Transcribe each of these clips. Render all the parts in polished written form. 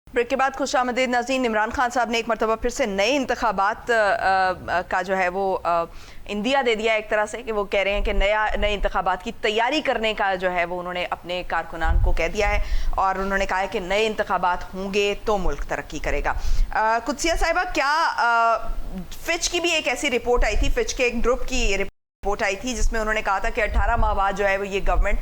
Break के बाद खुशामदीद नाज़रीन। इमरान खान साहब ने एक मरतबा फिर से नए इंतखाबात का जो है वो इंदिया दे दिया एक तरह से, कि वो कह रहे हैं कि नए इंतखाबात की तैयारी करने का जो है वो उन्होंने अपने कारकुनान को कह दिया है और उन्होंने कहा है कि नए इंतखाबात होंगे तो मुल्क तरक्की करेगा। कुदसिया साहिबा, क्या फिच की भी एक ऐसी रिपोर्ट आई थी, फिच के एक ग्रुप की रिपोर्ट आई थी जिसमें उन्होंने कहा था कि 18 माह बाद जो है वो ये गवर्नमेंट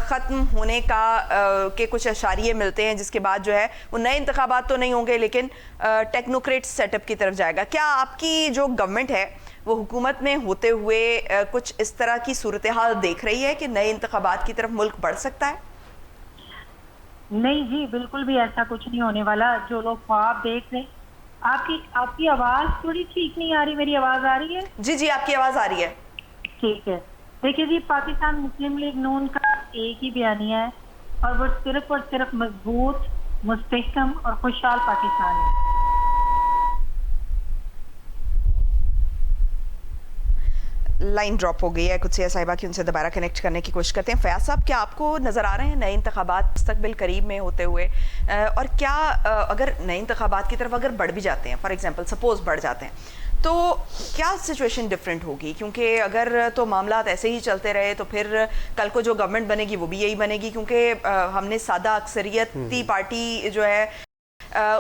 ख़त्म होने का के कुछ इशारे मिलते हैं, जिसके बाद जो है वो नए इंतखाबात तो नहीं होंगे लेकिन टेक्नोक्रेट सेटअप की तरफ जाएगा। क्या आपकी जो गवर्नमेंट है वो हुकूमत में होते हुए कुछ इस तरह की सूरत हाल देख रही है कि नए इंतखाबात की तरफ मुल्क बढ़ सकता है? नहीं जी, बिल्कुल भी ऐसा कुछ नहीं होने वाला जो लोग ख्वाब देख रहे। आपकी आवाज़ थोड़ी ठीक नहीं आ रही। मेरी आवाज़ आ रही है? जी जी, आपकी आवाज़ आ रही है। ठीक है। देखिए जी, पाकिस्तान मुस्लिम लीग नून का एक ही बयानिया है और वो सिर्फ और सिर्फ मजबूत, मुस्तहकम और खुशहाल पाकिस्तान है। लाइन ड्रॉप हो गई है कुदसिया साहिबा की, उनसे दोबारा कनेक्ट करने की कोशिश करते हैं। फयाज साहब, क्या आपको नज़र आ रहे हैं नए इंतखाबात मुस्तकबिल करीब में होते हुए, और क्या अगर नए इंतखाबात की तरफ अगर बढ़ भी जाते हैं, फॉर एग्जांपल सपोज बढ़ जाते हैं, तो क्या सिचुएशन डिफरेंट होगी? क्योंकि अगर तो मामला ऐसे ही चलते रहे तो फिर कल को जो गवर्नमेंट बनेगी वो भी यही बनेगी, क्योंकि हमने सादा अक्सरियती पार्टी जो है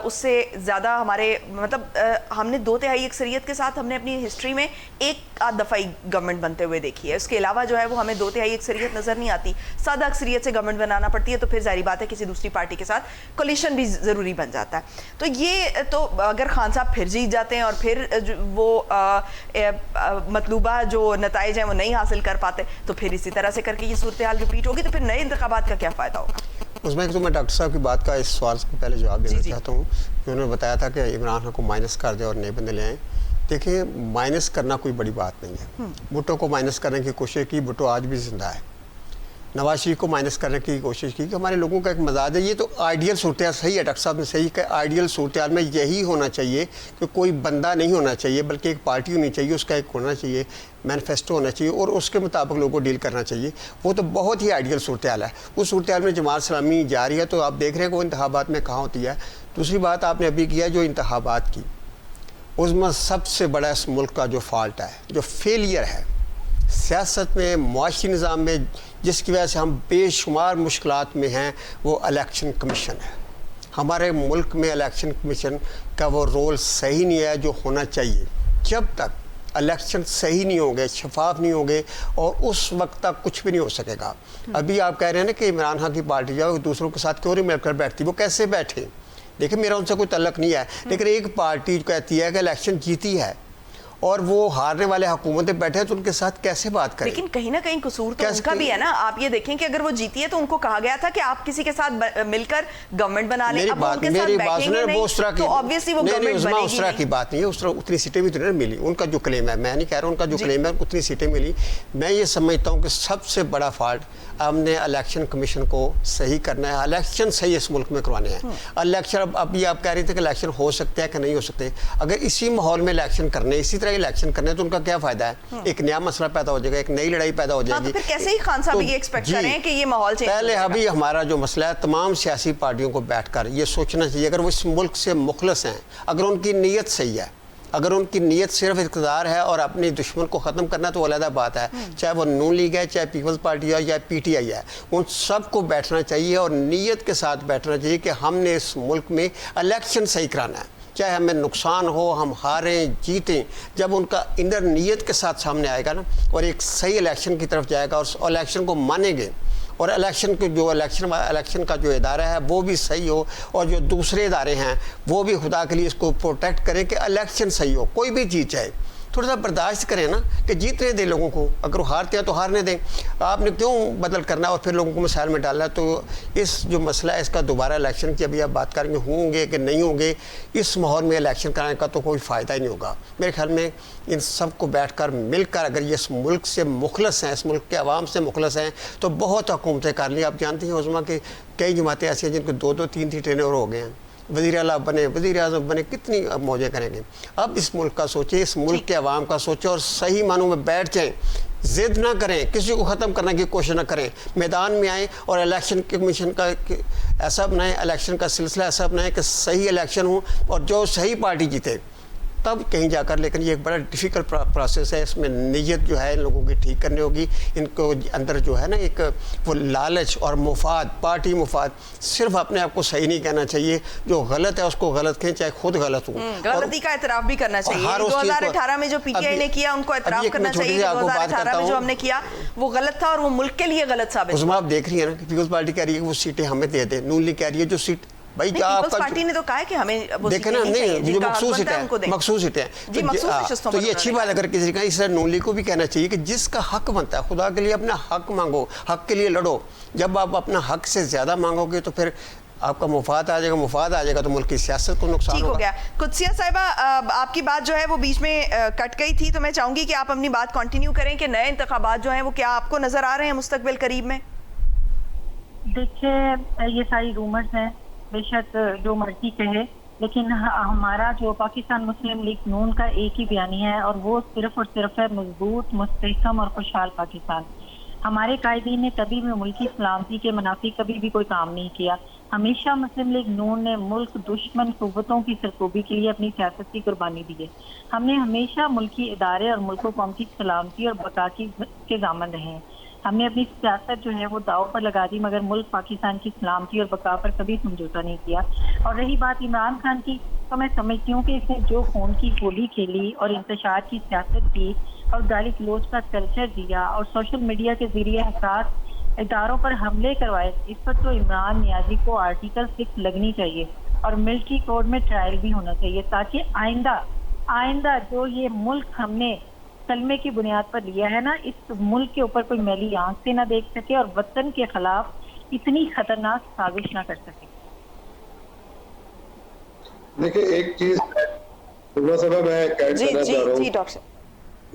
उससे ज़्यादा हमारे मतलब हमने 2/3 अक्सरियत के साथ हमने अपनी हिस्ट्री में एक आध दफ़ा ही गवर्नमेंट बनते हुए देखी है। उसके अलावा जो है वो हमें 2/3 अक्सरियत नज़र नहीं आती। सादा अक्सरियत से गवर्नमेंट बनाना पड़ती है तो फिर जारी बात है किसी दूसरी पार्टी के साथ कोलिशन भी ज़रूरी बन जाता है। तो ये तो अगर खान साहब फिर जीत जाते हैं और फिर वो मतलूबा जो नताइज हैं वो नहीं हासिल कर पाते तो फिर इसी तरह से करके ये सूरत हाल रिपीट होगी, तो फिर नए इंतखाबात का क्या फ़ायदा होगा? उसमें तो मैं डॉक्टर साहब की बात का इस सवाल को पहले जवाब देना चाहता हूँ कि उन्होंने बताया था कि इमरान खान को माइनस कर दे और नए बंदे ले आए। देखिए, माइनस करना कोई बड़ी बात नहीं है। भुट्टो को माइनस करने की कोशिश की, भुट्टो आज भी जिंदा है। नवाज शरीफ को माइनस करने की कोशिश की कि हमारे लोगों का एक मजाज है। ये तो आइडियल सूरत हाल सही है, डॉक्टर साहब ने सही कहा। आइडियल सूरत हाल में यही होना चाहिए कि कोई बंदा नहीं होना चाहिए बल्कि एक पार्टी होनी चाहिए, उसका एक होना चाहिए, मैनिफेस्टो होना चाहिए और उसके मुताबिक लोगों को डील करना चाहिए। वो तो बहुत ही आइडियल सूरत हाल है। उस सूरत हाल में जमात इस्लामी जा रही है तो आप देख रहे हैं कि वो इंतखाबात में कहाँ होती है। दूसरी बात आपने अभी किया जो इंतखाबात की, उसमें सबसे बड़ा इस मुल्क का जो फॉल्ट है, जो फेलियर है सियासत में, मुआशी निज़ाम में, जिसकी वजह से हम बेशुमार मुश्किलात में हैं, वो इलेक्शन कमीशन है। हमारे मुल्क में इलेक्शन कमीशन का वो रोल सही नहीं है जो होना चाहिए। जब तक इलेक्शन सही नहीं होंगे, शफाफ नहीं होंगे और उस वक्त तक कुछ भी नहीं हो सकेगा। अभी आप कह रहे हैं ना कि इमरान खान की पार्टी जाओ दूसरों के साथ क्यों नहीं मिलकर बैठती, वो कैसे बैठे? देखिए, मेरा उनसे कोई तल्लक नहीं है, लेकिन एक पार्टी कहती है कि इलेक्शन जीती है और वो हारने वाले हुकूमतें बैठे हैं तो उनके साथ कैसे बात करें? लेकिन कहीं ना कहीं कसूर तो उनका भी है ना। आप ये देखें कि अगर वो जीती है तो उनको कहा गया था कि आप किसी के साथ मिलकर गवर्नमेंट बना लें। अब उनके साथ बैठेंगे नहीं तो ऑब्वियसली वो गवर्नमेंट बनेगी। उस तरह की बात नहीं है। उस तरह उतनी सीटें भी तो नहीं मिली। उनका जो क्लेम है, मैं नहीं कह रहा उनका जो क्लेम है उतनी सीटें मिली। मैं ये समझता हूँ कि सबसे बड़ा फॉल्ट हमने इलेक्शन कमीशन को सही करना है। इलेक्शन सही इस मुल्क में करवाने हैं। इलेक्शन अभी आप कह रहे थे कि इलेक्शन हो सकते हैं कि नहीं हो सकते। अगर इसी माहौल में इलेक्शन करने, इसी तरह इलेक्शन करने तो उनका क्या फायदा है? एक नया मसला पैदा हो जाएगा, एक नई लड़ाई पैदा हो जाएगी। तो फिर कैसे ही खान साहब ये एक्सपेक्ट करें कि ये माहौल चेंज? पहले अभी हमारा जो मसला है, तमाम सियासी पार्टियों को बैठकर ये सोचना चाहिए, अगर वो इस मुल्क से मुखलस हैं, अगर उनकी नीयत सही है, अगर उनकी नीयत सिर्फ इक़्तिदार है और अपने दुश्मन को ख़त्म करना तो अलग बात है। चाहे वो नून लीग है, चाहे पीपल्स पार्टी है या PTI है, उन सबको बैठना चाहिए और नीयत के साथ बैठना चाहिए कि हमने इस मुल्क में इलेक्शन सही कराना है। चाहे हमें नुकसान हो, हम हारें जीतें, जब उनका इनर नीयत के साथ सामने आएगा ना और एक सही इलेक्शन की तरफ जाएगा और इलेक्शन को मानेंगे और इलेक्शन के जो इलेक्शन का जो इदारा है वो भी सही हो और जो दूसरे इदारे हैं वो भी खुदा के लिए इसको प्रोटेक्ट करें कि इलेक्शन सही हो। कोई भी जीत जाए, थोड़ा सा बर्दाश्त करें ना कि जीतने दें लोगों को। अगर वो हारते हैं तो हारने दें। आपने क्यों बदल करना और फिर लोगों को मिसाइल में डालना? तो इस जो मसला है इसका दोबारा इलेक्शन की अभी आप बात करेंगे होंगे कि नहीं होंगे, इस माहौल में इलेक्शन कराने का तो कोई फ़ायदा ही नहीं होगा। मेरे ख्याल में इन सब को बैठकर मिलकर अगर ये इस मुल्क से मुखलस हैं, इस मुल्क के अवाम से मुखलस हैं तो बहुत हुकूमतें कर ली। आप जानते हैं उज़्मा के कई जमातें ऐसी हैं जिनको 2-2, 3-3 ट्रेनर हो गए हैं, वज़ीर आला बने, वज़ीर आज़म बने, कितनी मौजें करेंगे। अब इस मुल्क का सोचें, इस मुल्क के अवाम का सोचें और सही मानों में बैठ जाएँ जिद ना करें, किसी को ख़त्म करने की कोशिश ना करें, मैदान में आएँ और इलेक्शन कमीशन का ऐसा बनाएं, इलेक्शन का सिलसिला ऐसा बनाएं कि सही इलेक्शन हो और जो सही पार्टी जीते तब कहीं जाकर। लेकिन ये एक बड़ा डिफ़िकल्ट प्रोसेस है, इसमें नीयत जो है इन लोगों की ठीक करनी होगी। इनको अंदर जो है ना एक वो लालच और मुफाद, पार्टी मुफाद, सिर्फ अपने आप को सही नहीं कहना चाहिए, जो गलत है उसको गलत कहें चाहे खुद गलत हो। गलती का एतराफ़ भी करना चाहिए। 2018 में जो पीटीआई ने किया उनको एतराफ़ करना चाहिए। 2018 में जो हमने किया वो गलत था और वो मुल्क के लिए गलत साबित। उसमें आप देख रही है ना कि पीपल्स पार्टी कह रही है कि वो सीटें हमें दे दे, नून लीग कह रही है जो सीट भाई क्या आपका पार्टी ने तो कहा है कि हमें वो देखे ना, नहीं जो मखसूस सीटें हैं तो ये अच्छी बात। अगर किसी का इस नून लीग को भी कहना चाहिए कि जिसका हक बनता है खुदा के लिए अपना हक मांगो, हक के लिए लड़ो। जब आप अपना हक से ज़्यादा मांगोगे तो फिर आपका मुफाद आ जाएगा तो मुल्क की सियासत को नुकसान हो गया। कुदसिया साहिबा, आपकी बात जो है वो बीच में कट गई थी, तो मैं चाहूँगी कि आप अपनी बात कंटिन्यू करें कि नए इंतखाबात जो हैं वो क्या आपको नज़र आ रहे हैं मुस्तकबिल करीब में? देखिए, ये सारी रूमर्स हैं, बेशक जो मर्जी कहे, लेकिन हमारा जो पाकिस्तान मुस्लिम लीग नून का एक ही बयानिया है और वो सिर्फ और सिर्फ है मजबूत, मुस्तहकम और खुशहाल पाकिस्तान। हमारे कायदीन ने कभी भी मुल्क की सलामती के मुनाफी कभी भी कोई काम नहीं किया। हमेशा मुस्लिम लीग नून ने मुल्क दुश्मन कुव्वतों की सरकोबी के लिए अपनी सियासत की कुर्बानी दी है। हमने हमेशा मुल्की इदारे और मुल्क कौम की सलामती और बका के दामन रहे हैं। हमने अपनी सियासत जो है वो दाव पर लगा दी, मगर मुल्क पाकिस्तान की सलामती और बका पर कभी समझौता नहीं किया। और रही बात इमरान खान की, तो मैं समझती हूँ कि इसने जो खून की गोली खेली और इंतशार की सियासत की और गाली गलौज का कल्चर दिया और सोशल मीडिया के जरिए हसास इदारों पर हमले करवाए, इस पर तो इमरान नियाजी को आर्टिकल 6 लगनी चाहिए और मिलिट्री कोड में ट्रायल भी होना चाहिए, ताकि आइंदा जो ये मुल्क हमने कलमे की बुनियाद पर लिया है ना, इस मुल्क के ऊपर कोई मैली आंख से ना देख सके और वतन के खिलाफ इतनी खतरनाक साजिश ना कर सके। देखिए, एक चीज मैं कहना चाह रहा हूँ,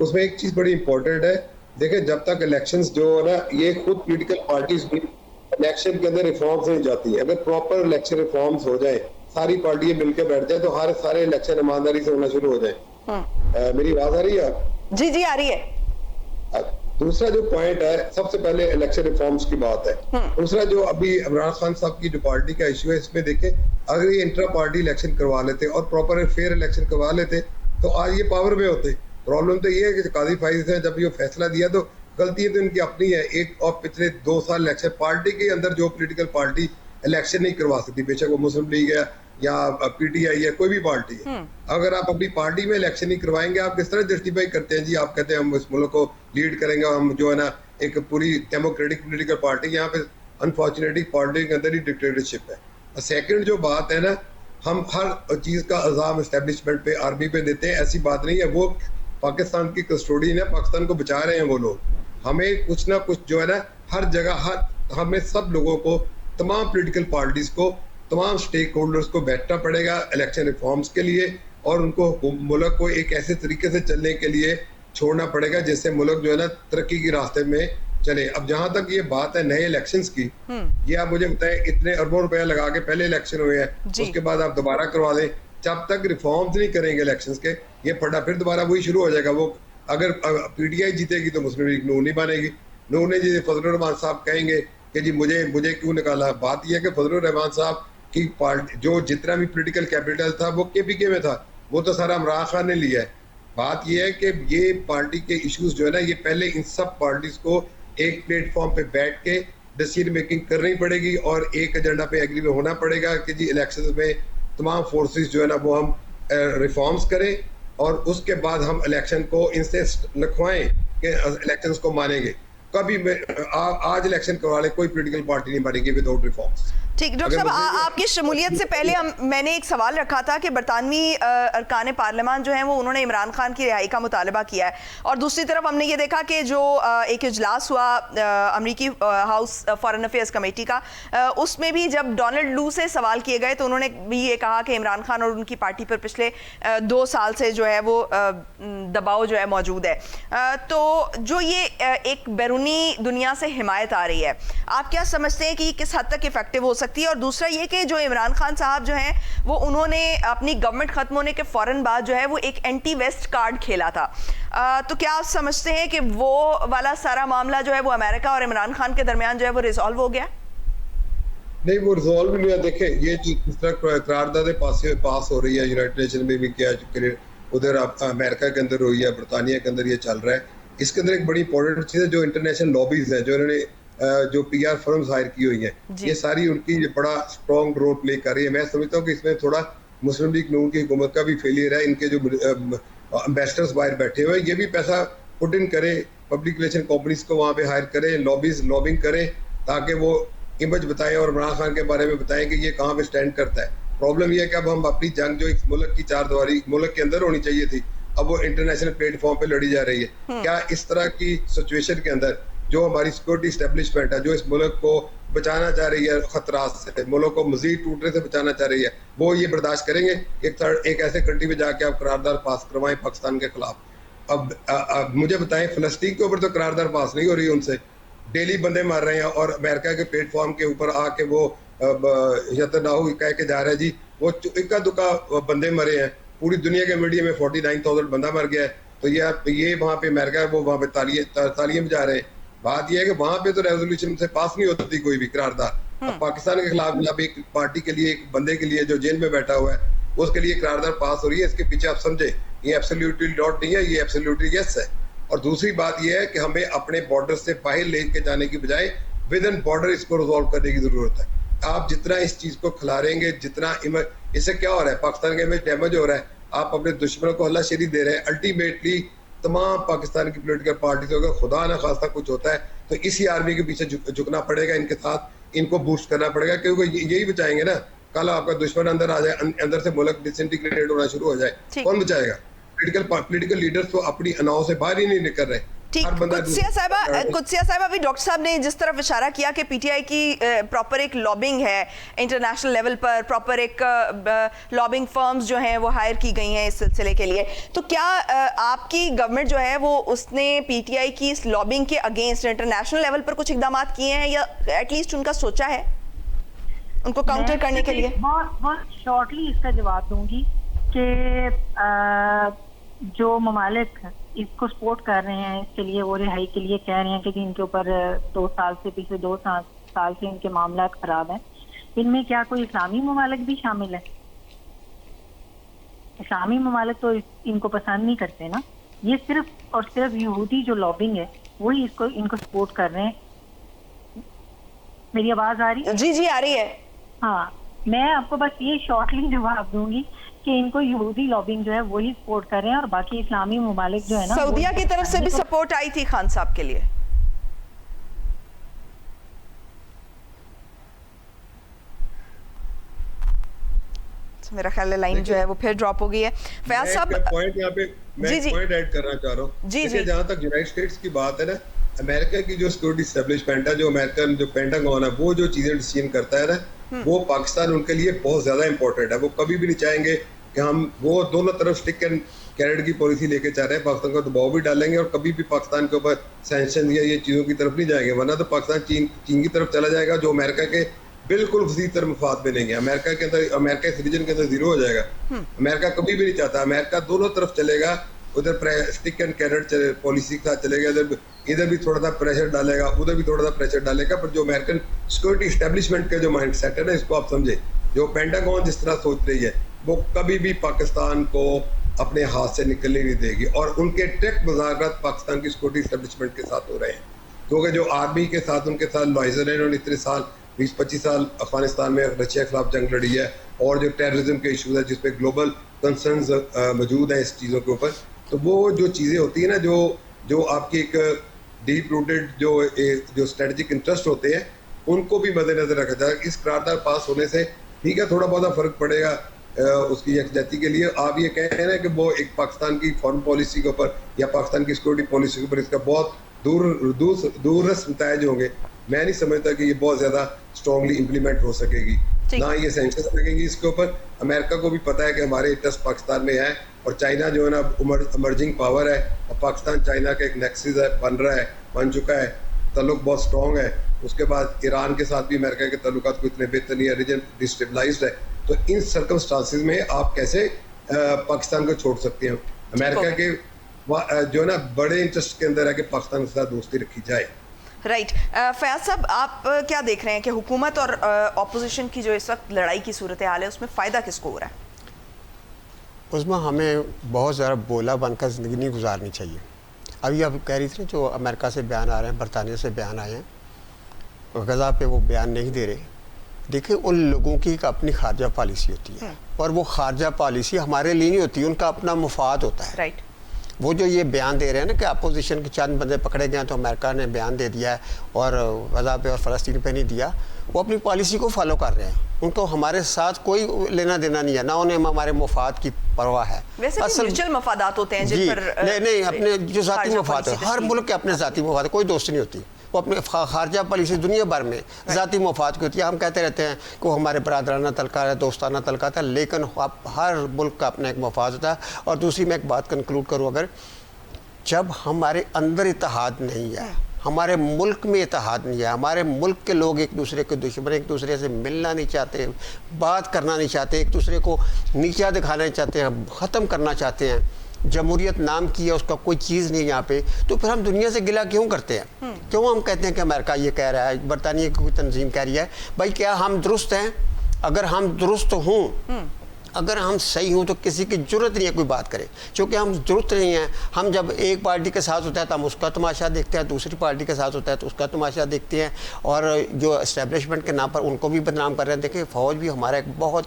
उसमें एक चीज बड़ी इंपॉर्टेंट है। देखिए, जब तक इलेक्शंस जो है ना, ये खुद पॉलिटिकल पार्टीज भी इलेक्शन के अंदर रिफॉर्म्स नहीं जाती है। अगर प्रॉपर इलेक्शन रिफॉर्म्स हो जाए, सारी पार्टियां मिलकर बैठ जाए, तो सारे इलेक्शन ईमानदारी से होना शुरू हो जाए। मेरी आवाज आ रही है? जी आ रही है। दूसरा जो पॉइंट है, सबसे पहले इलेक्शन रिफॉर्म्स की बात है। दूसरा जो अभी इमरान खान साहब की जो पार्टी का इशू है, इसमें देखें, अगर ये इंट्रा पार्टी इलेक्शन करवा लेते और प्रॉपर फेयर इलेक्शन करवा लेते तो आज ये पावर में होते। प्रॉब्लम तो ये है कि काजी फाइज ने जब ये फैसला दिया तो गलती तो इनकी अपनी है। एक और पिछले 2 साल इलेक्शन पार्टी के अंदर जो पोलिटिकल पार्टी इलेक्शन नहीं करवा सकती, बेशक वो मुस्लिम लीग है या पीटीआई है, कोई भी पार्टी है, अगर आप अपनी पार्टी में इलेक्शन नहीं करवाएंगे, आप किस तरह जस्टिफाई करते हैं जी? आप कहते हैं हम इस मुल्क को लीड करेंगे, हम जो है ना एक पूरी डेमोक्रेटिक पोलिटिकल पार्टी, यहाँ पे अनफॉर्चुनेटली पार्टी के अंदर ही डिक्टेटरशिप है। सेकंड जो बात है ना, हम हर चीज का इल्जाम एस्टेब्लिशमेंट पे, आर्मी पे देते हैं, ऐसी बात नहीं है। वो पाकिस्तान की कस्टोडियन है, पाकिस्तान को बचा रहे हैं वो लोग। हमें कुछ ना कुछ जो है ना, हर जगह हमें सब लोगों को, तमाम पोलिटिकल पार्टीज को, तमाम स्टेक होल्डर्स को बैठना पड़ेगा इलेक्शन रिफॉर्म्स के लिए और उनको मुल्क को एक ऐसे तरीके से चलने के लिए छोड़ना पड़ेगा जिससे मुल्क जो है ना तरक्की के रास्ते में चले। अब जहां तक ये बात है नए इलेक्शंस की, ये आप मुझे बताएं, इतने अरबों रुपया लगा के पहले इलेक्शन हुए हैं, उसके बाद आप दोबारा करवा दें, जब तक रिफॉर्म्स नहीं करेंगे इलेक्शंस के, ये फटा फिर दोबारा वही शुरू हो जाएगा। वो अगर पीटीआई जीतेगी तो मुस्लिम लीग नून नहीं बनेगी। नून ने जी फजलुर रहमान साहब कहेंगे कि जी मुझे क्यों निकाला। बात यह है कि फजलुर रहमान साहब की पार्टी जो जितना भी पॉलिटिकल कैपिटल था वो केपीके में था, वो तो सारा इमरान खान ने लिया है। बात यह है कि ये पार्टी के इश्यूज जो है ना, ये पहले इन सब पार्टीज को एक प्लेटफॉर्म पे बैठ के डिसीजन मेकिंग करनी पड़ेगी और एक एजेंडा पे एग्री होना पड़ेगा कि जी इलेक्शन में तमाम फोर्सेस जो है ना वो हम रिफॉर्म्स करें और उसके बाद हम इलेक्शन को इनसे लिखवाएं कि इलेक्शंस को मानेंगे। कभी आज इलेक्शन करवा ले, कोई पॉलिटिकल पार्टी नहीं बनेगी विदाउट रिफॉर्म्स। ठीक, डॉक्टर साहब, आपकी शमूलियत से पहले मैंने एक सवाल रखा था कि बरतानवी अरकान पार्लियामान जो हैं वो उन्होंने इमरान खान की रिहाई का मुतालबा किया है और दूसरी तरफ हमने ये देखा कि जो एक इजलास हुआ अमरीकी हाउस फॉरेन अफेयर्स कमेटी का, उसमें भी जब डोनाल्ड लू से सवाल किए गए तो उन्होंने भी ये कहा कि इमरान खान और उनकी पार्टी पर पिछले 2 साल से जो है वो दबाव जो है मौजूद है। तो जो ये एक बैरूनी दुनिया से हिमायत आ रही है, आप क्या समझते हैं कि किस हद तक इफेक्टिव हो सकती है? और दूसरा ये कि जो इमरान खान साहब जो हैं वो उन्होंने अपनी गवर्नमेंट खत्म होने के फौरन बाद जो है वो एक एंटी वेस्ट कार्ड खेला था। तो क्या आप समझते हैं कि वो वाला सारा मामला जो है वो अमेरिका और इमरान खान के दरमियान जो है वो रिजॉल्व हो गया? नहीं, वो रिजॉल्व नहीं हुआ। देखें, ये जिस तरह करारदादें पास हो रही है, यूनाइटेड नेशन में भी किया, उधर अमेरिका के अंदर हुई है, बरतानिया के अंदर ये चल रहा है। इसके अंदर एक बड़ी इंपॉर्टेंट चीज़ है, जो इंटरनेशनल लॉबीज है, जो इन्होंने जो PR फर्म्स हायर की हुई हैं, ये सारी उनकी बड़ा स्ट्रॉन्ग रोल प्ले कर रही है। मैं समझता हूँ कि इसमें थोड़ा मुस्लिम लीग नून की हुकूमत का भी फेलियर है। इनके जो एम्बेसडर्स बाहर बैठे हुए हैं, ये भी पैसा पुट इन करें, पब्लिक रिलेशन कंपनीज को वहाँ पे हायर करें, लॉबिंग करें, ताकि वो इमेज बताएं और इमरान खान के बारे में बताएं कि ये कहाँ पे स्टैंड करता है। प्रॉब्लम ये है कि अब हम अपनी जंग जो इस मुल्क की चारदीवारी मुल्क के अंदर होनी चाहिए थी, अब वो इंटरनेशनल प्लेटफॉर्म पे लड़ी जा रही है। क्या इस तरह की सिचुएशन के अंदर जो हमारी सिक्योरिटी एस्टेब्लिशमेंट है, जो इस मुल्क को बचाना चाह रही है खतरात से, मुल्क को मजीद टूटने से बचाना चाह रही है, वो ये बर्दाश्त करेंगे एक ऐसे कंट्री में जाके आप करारदाद पास करवाएं पाकिस्तान के खिलाफ? अब मुझे बताएं, फलस्तीन के ऊपर तो करारदाद पास नहीं हो रही, उनसे डेली बंदे मार रहे हैं, और अमेरिका के प्लेटफॉर्म के ऊपर आके वो यतनाहू कह के जा रहा है जी वो इक्का दुक्का बंदे मरे हैं। पूरी दुनिया के मीडिया में 49,000 बंदा मर गया है। तो ये वहाँ पे अमेरिका वो वहाँ पे तालियां बजा रहे हैं। बात यह है कि वहाँ पे तो रेजोल्यूशन से पास नहीं होती कोई भी करारदाद। अब पाकिस्तान के खिलाफ जब एक पार्टी के लिए, एक बंदे के लिए जो जेल में बैठा हुआ है, उसके लिए करारदाद पास हो रही है। इसके पीछे आप समझे, ये एब्सोल्युटली नॉट नहीं है, ये एब्सोल्युटली यस है। और दूसरी बात यह है कि हमें अपने बॉर्डर से बाहर लेके जाने की बजाय विद इन बॉर्डर इसको रिजॉल्व करने की जरूरत है। आप जितना इस चीज को खिलारेंगे, जितना इससे क्या हो रहा है, पाकिस्तान का इमेज डैमेज हो रहा है। आप अपने दुश्मनों को हल्लाशेरी दे रहे हैं। अल्टीमेटली तमाम पाकिस्तान की पॉलिटिकल पार्टी से, अगर खुदा न खास्ता कुछ होता है तो इसी आर्मी के पीछे झुकना पड़ेगा, इनके साथ इनको बूस्ट करना पड़ेगा, क्योंकि यही बचाएंगे ना। कल आपका दुश्मन अंदर आ जाए, अंदर से मुल्क डिसइंटीग्रेटेड होना शुरू हो जाए, कौन बचाएगा? पॉलिटिकल लीडर्स तो अपनी अनाव से बाहर ही नहीं निकल रहे। ठीक, कुदसिया साहिबा, अभी डॉक्टर साहब ने जिस तरफ इशारा किया कि PTI की प्रॉपर एक लॉबिंग है इंटरनेशनल लेवल पर, प्रॉपर एक लॉबिंग फर्म्स जो हैं वो हायर की गई हैं इस सिलसिले के लिए, तो क्या आपकी गवर्नमेंट जो है वो उसने PTI की इस लॉबिंग के अगेंस्ट इंटरनेशनल लेवल पर कुछ इकदाम किए हैं, या एटलीस्ट उनका सोचा है उनको काउंटर करने के लिए? बहुत शॉर्टली इसका जवाब दूंगी कि जो ममालिक इसको सपोर्ट कर रहे हैं, इसके लिए वो रिहाई के लिए कह रहे हैं कि इनके ऊपर 2 साल से, पिछले 2 साल से इनके मामला खराब हैं, इनमें क्या कोई इस्लामी ममालिक भी शामिल है? इस्लामी ममालिक तो इनको पसंद नहीं करते ना। ये सिर्फ और सिर्फ यहूदी जो लॉबिंग है वही इनको सपोर्ट कर रहे हैं। मेरी आवाज आ रही है? जी जी आ रही है। हाँ, मैं आपको बस ये शॉर्टली जवाब दूंगी कि इनको यहूदी लॉबिंग जो है वही सपोर्ट कर रहे हैं, और बाकी इस्लामी ममालिक जो है ना, सऊदीया की तरफ से भी सपोर्ट आई थी खान साहब के लिए। मेरा ख्याल है लाइन जो है वो फिर ड्रॉप हो गई है। फयाज साहब, पॉइंट यहाँ पे मैं पॉइंट ऐड करना चाह रहा हूँ। जी, जहाँ तक यूनाइटेड स्टेट्स की बात है ना, अमेरिका की जो सिक्योरिटी एस्टेब्लिशमेंट है, जो अमेरिकन जो पेंटागन है, वो जो चीजें डिसीजन करता है ना, वो पाकिस्तान उनके लिए बहुत ज्यादा इंपॉर्टेंट है। वो कभी भी नहीं चाहेंगे कि हम वो दोनों तरफ स्टिक एंड कैरेट की पॉलिसी लेके चाह रहे हैं, पाकिस्तान को दबाव भी डालेंगे और कभी भी पाकिस्तान के ऊपर सैंक्शन या ये चीज़ों की तरफ नहीं जाएंगे, वरना तो पाकिस्तान चीन की तरफ चला जाएगा, जो अमेरिका के बिल्कुल वसी तरफ मफाद में नहीं है। अमेरिका के अंदर, अमेरिका इस रीजन के अंदर जीरो हो जाएगा। अमेरिका कभी भी नहीं चाहता, अमेरिका दोनों तरफ चलेगा, उधर स्टिक एंड कैरेट पॉलिसी के साथ चलेगा, इधर भी थोड़ा सा प्रेशर डालेगा, उधर भी थोड़ा सा प्रेशर डालेगा। पर जो अमेरिकन सिक्योरिटी एस्टेब्लिशमेंट का जो माइंड सेट है ना, इसको आप समझे, जो पेंटागन जिस तरह सोच रही है, वो कभी भी पाकिस्तान को अपने हाथ से निकलने नहीं देगी। और उनके टेक मुज़ाकरात पाकिस्तान की सिक्योरिटी एस्टेब्लिशमेंट के साथ हो रहे हैं, क्योंकि जो आर्मी के साथ उनके साथ लॉयजर है, उन्होंने इतने साल 20-25 साल अफगानिस्तान में रशिया के खिलाफ जंग लड़ी है, और जो टेररिज्म के इशूज़ है जिसपे ग्लोबल कंसर्न्स मौजूद हैं इस चीज़ों के ऊपर, तो वो जो चीज़ें होती हैं ना, जो आपकी एक डीप रूटेड जो स्ट्रेटजिक इंटरेस्ट होते हैं, उनको भी मद्देनजर रखा जाए। इस करारदाद पास होने से ठीक है, थोड़ा बहुत फ़र्क पड़ेगा उसकी यकजहती के लिए। आप ये कह रहे हैं ना कि वो एक पाकिस्तान की फॉरेन पॉलिसी के ऊपर या पाकिस्तान की सिक्योरिटी पॉलिसी के ऊपर इसका बहुत दूररस नतायज होंगे। मैं नहीं समझता कि ये बहुत ज़्यादा स्ट्रॉन्गली इम्प्लीमेंट हो सकेगी, ना ये सैंक्शंस लगेंगी इसके ऊपर। अमेरिका को भी पता है कि हमारे इंटरेस्ट पाकिस्तान में है, और चाइना जो है ना इमर्जिंग पावर है, और पाकिस्तान चाइना का एक नेक्सस है, बन चुका है, तल्लुक बहुत स्ट्रॉन्ग है। उसके बाद ईरान के साथ भी अमेरिका के तल्लुकात को इतने बेहतर नहीं है, रीजन डिस्टेबलाइज्ड है। तो इन सर्कमस्टांसिस में आप कैसे पाकिस्तान को छोड़ सकते हैं? जो है ना बड़े इंटरेस्ट के अंदर है कि पाकिस्तान के साथ दोस्ती रखी जाए। राइट फयाज साहब, आप क्या देख रहे हैं कि हुकूमत और ऑपोजिशन की जो इस वक्त लड़ाई की सूरत हाल है उसमें फ़ायदा किसको हो रहा है? उसमें हमें बहुत ज़्यादा बोला बनकर ज़िंदगी नहीं गुजारनी चाहिए। अभी आप कह रही थी ना, जो अमेरिका से बयान आ रहे हैं, बरतानिया से बयान आए हैं, गज़ा पे वो बयान नहीं दे रहे। देखिए, उन लोगों की एक अपनी खारजा पॉलिसी होती है और वो खारजा पॉलिसी हमारे लिए नहीं होती, उनका अपना मुफाद होता है। राइट। वो जो ये बयान दे रहे हैं ना कि अपोजिशन के चंद बंदे पकड़े गए तो अमेरिका ने बयान दे दिया है और गज़ा पे और फ़लस्तीन पे नहीं दिया, वो अपनी पॉलिसी को फॉलो कर रहे हैं। उनको हमारे साथ कोई लेना देना नहीं है, ना उन्हें हमारे मुफाद की परवाह है। वैसे म्यूचुअल मफादात होते हैं जी, जिन पर नहीं अपने जो ज़ाती मफाद है, हर मुल्क के अपने ज़ाती मफाद, कोई दोस्ती नहीं होती। वो अपने खारजा पॉलिसी दुनिया भर में ज़ाती मफाद की होती है। हम कहते रहते हैं कि वो हमारे बरादराना तलका है, दोस्ताना तलका था, लेकिन हर मुल्क का अपना एक मफाद होता है। और दूसरी मैं एक बात कंक्लूड करूँ, अगर जब हमारे अंदर इत्तेहाद नहीं है, हमारे मुल्क में इत्तेहाद नहीं है, हमारे मुल्क के लोग एक दूसरे के दुश्मन, एक दूसरे से मिलना नहीं चाहते, बात करना नहीं चाहते, एक दूसरे को नीचा दिखाना चाहते हैं, ख़त्म करना चाहते हैं, जमहूरियत नाम की है उसका कोई चीज़ नहीं यहाँ पे, तो फिर हम दुनिया से गिला क्यों करते हैं? क्यों हम कहते हैं कि अमेरिका ये कह रहा है, बरतानिया की कोई तंजीम कह रही है? भाई क्या हम दुरुस्त हैं? अगर हम दुरुस्त हों, अगर हम सही हों, तो किसी की जरूरत नहीं है कोई बात करे, क्योंकि हम दुरुस्त नहीं हैं। हम जब एक पार्टी के साथ होता है तो हम उसका तमाशा देखते हैं, दूसरी पार्टी के साथ होता है तो उसका तमाशा देखते हैं, और जो इस्टेब्लिशमेंट के नाम पर उनको भी बदनाम कर रहे हैं। देखिए, फ़ौज भी हमारा एक बहुत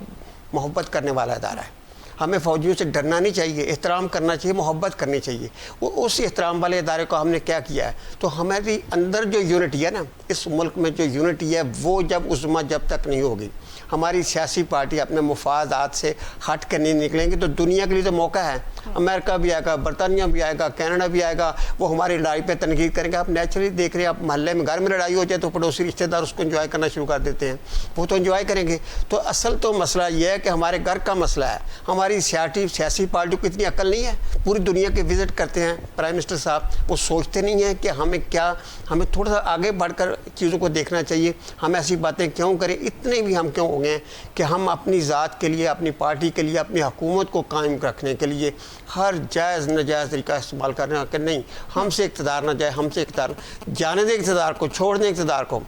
मोहब्बत करने वाला इदारा है। हमें फ़ौजियों से डरना नहीं चाहिए, एहतराम करना चाहिए, मोहब्बत करनी चाहिए। वो उस एहतराम वाले इदारे को हमने क्या किया है? तो हमारी अंदर जो यूनिटी है ना, इस मुल्क में जो यूनिटी है, वो जब तक नहीं होगी, हमारी सियासी पार्टी अपने मुफादात से हट कर नहीं निकलेंगे, तो दुनिया के लिए तो मौका है। अमेरिका भी आएगा, बरतानिया भी आएगा, कनाडा भी आएगा, वो हमारी लड़ाई पे तनकीद करेंगे। आप नेचुरली देख रहे हैं, आप मोहल्ले में घर में लड़ाई हो जाए तो पड़ोसी रिश्तेदार उसको एंजॉय करना शुरू कर देते हैं, वो तो एंजॉय करेंगे। तो असल तो मसला ये है कि हमारे घर का मसला है। हमारी सियासी पार्टी को इतनी अकल नहीं है, पूरी दुनिया के विजिट करते हैं प्राइम मिनिस्टर साहब, वो सोचते नहीं हैं कि हमें थोड़ा सा आगे बढ़कर चीज़ों को देखना चाहिए। हम ऐसी बातें क्यों करें, इतने भी हम क्यों हो गए कि हम अपनी ज़ात के लिए, अपनी पार्टी के लिए, अपनी हुकूमत को कायम रखने के लिए हर जायज़ नाजायज़ तरीका इस्तेमाल कर रहे हैं कि नहीं, हमसे इक़्तिदार ना जाए, हमसे इक़्तिदार जाने दे, इक़्तिदार को छोड़ दें, इक़्तिदार को।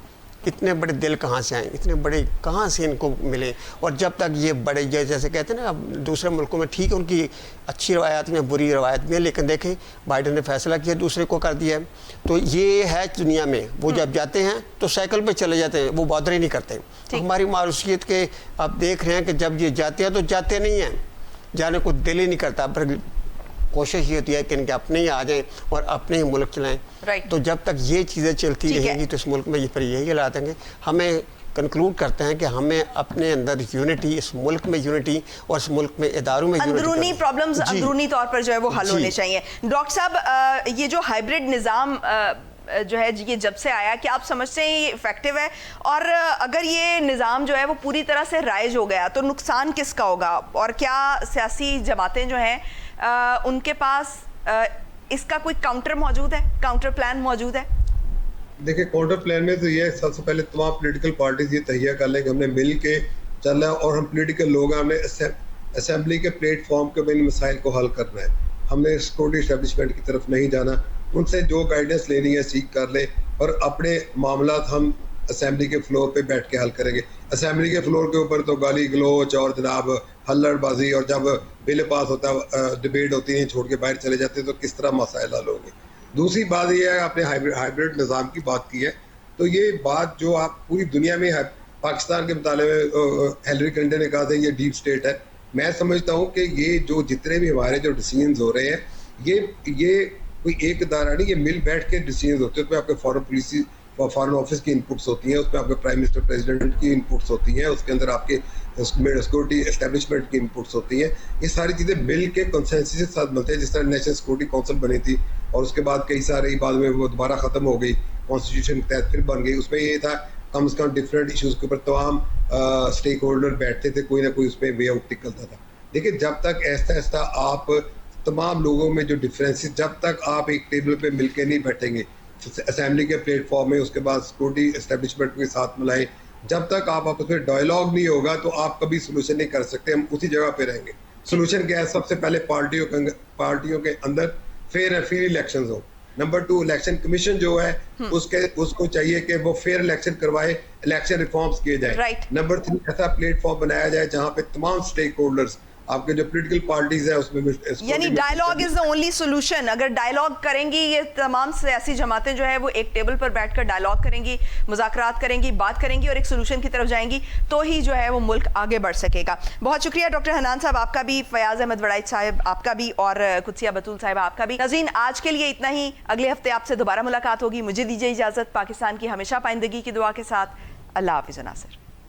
इतने बड़े दिल कहाँ से आए, इतने बड़े कहाँ से इनको मिले? और जब तक ये बड़े जैसे कहते हैं ना, अब दूसरे मुल्कों में ठीक है, उनकी अच्छी रवायत में, बुरी रवायत में, लेकिन देखें बाइडन ने फैसला किया, दूसरे को कर दिया है। तो ये है दुनिया में, वो जब जाते हैं तो साइकिल पे चले जाते हैं, वो बॉदर ही नहीं करते। तो हमारी मारूसियत के आप देख रहे हैं कि जब ये जाते हैं तो जाते नहीं हैं, जाने को दिल ही नहीं करता, पर कोशिश ये होती है कि इनके अपने ही आ जाएं और अपने ही मुल्क चलाएं। तो जब तक ये चीज़ें चलती रहेंगी तो इस मुल्क में ये फिर यही हालात होंगे। हमें कंक्लूड करते हैं कि हमें अपने अंदर यूनिटी, इस मुल्क में यूनिटी और इस मुल्क में इदारों में अंदरूनी प्रॉब्लम्स अंदरूनी तौर पर जो है वो हल होने चाहिए। डॉक्टर साहब, ये जो हाइब्रिड निज़ाम जो है ये जब से आया, क्या आप समझते हैं ये इफेक्टिव है? और अगर ये निज़ाम जो है वो पूरी तरह से राइज हो गया तो नुकसान किसका होगा? और क्या सियासी जमातें जो हैं उनके पास इसका कोई काउंटर मौजूद है, काउंटर प्लान मौजूद है? देखिए, काउंटर प्लान में तो ये सबसे पहले तमाम पॉलिटिकल पार्टीज ये तहिया कर लें कि हमने मिल के चलना है, और हम पॉलिटिकल लोग हमने असेंबली के प्लेटफॉर्म के इन मसाइल को हल करना है। हमने सिक्योरिटी एस्टेब्लिशमेंट की तरफ नहीं जाना, उनसे जो गाइडेंस लेनी है सीख कर ले, और अपने मामला हम असेंबली के फ्लोर पे बैठ के हल करेंगे। असेंबली के फ्लोर के ऊपर तो गाली गलोच और जनाब हल्लड़बाजी, और जब बिल पास होता है, डिबेट होती है, छोड़ के बाहर चले जाते हैं, तो किस तरह मसाइल हल होंगे। दूसरी बात यह है, आपने हाइब्रिड निज़ाम की बात की है, तो ये बात जो आप पूरी दुनिया में है, पाकिस्तान के मुताले में हिलरी क्लिंटन ने कहा था ये डीप स्टेट है। मैं समझता हूँ कि ये जो जितने भी हमारे जो डिसीजंस हो रहे हैं, ये कोई एक इदारा नहीं, ये मिल बैठ के डिसीजंस होते हैं। उसमें आपके फॉरेन पॉलिसी, फॉरेन ऑफिस की इनपुट्स होती हैं, उसमें आपके प्राइम मिनिस्टर, प्रेसिडेंट की इनपुट्स होती हैं, उसके अंदर आपके सिक्योरिटी एस्टेब्लिशमेंट की इनपुट्स होती हैं। ये सारी चीज़ें मिल के कंसेंसस के साथ बनते हैं। जिस तरह नेशनल सिक्योरिटी काउंसिल बनी थी और उसके बाद कई सारे बाद में वो दोबारा ख़त्म हो गई, कॉन्स्टिट्यूशन के तहत फिर बन गई। उसमें ये था कम से कम डिफरेंट इशूज़ के ऊपर तमाम स्टेक होल्डर बैठते थे, कोई ना कोई उसमें वे आउट निकलता था। देखिए, जब तक ऐसा आप तमाम लोगों में जो डिफरेंसेस, जब तक आप एक टेबल पे मिलके नहीं बैठेंगे असेंबली के प्लेटफॉर्म में, उसके बाद सिक्योरिटी एस्टेब्लिशमेंट के साथ मिलाएं, जब तक आप आपस में डायलॉग नहीं होगा तो आप कभी सोल्यूशन नहीं कर सकते। हम उसी जगह पे रहेंगे। सोल्यूशन क्या है? सबसे पहले पार्टियों के अंदर फेयर एंड फ्री इलेक्शन हो। नंबर 2, इलेक्शन कमीशन जो है उसको चाहिए कि वो फेयर इलेक्शन करवाए, इलेक्शन रिफॉर्म्स किए जाए। Right. नंबर 3, ऐसा प्लेटफॉर्म बनाया जाए जहां पे तमाम स्टेक होल्डर्स, आपके जो पॉलिटिकल पार्टीज है उसमें यानी dialogue is the only solution. अगर डायलॉग करेंगी ये तमाम सियासी जमातें जो है वो एक टेबल पर बैठकर डायलॉग करेंगी, मुज़ाकरात करेंगी, बात करेंगी और एक सोल्यूशन की तरफ जाएंगी, तो ही जो है वो मुल्क आगे बढ़ सकेगा। बहुत शुक्रिया डॉक्टर हनान साहब आपका भी, फयाज अहमद वड़ाइच साहब आपका भी, और कुदसिया बतूल साहिबा आपका भी। नाज़रीन, आज के लिए इतना ही। अगले हफ्ते आपसे दोबारा मुलाकात होगी। मुझे दीजिए इजाज़त। पाकिस्तान की हमेशा पाइंदगी की दुआ के साथ। अल्लाह हाफ़िज़ नासिर।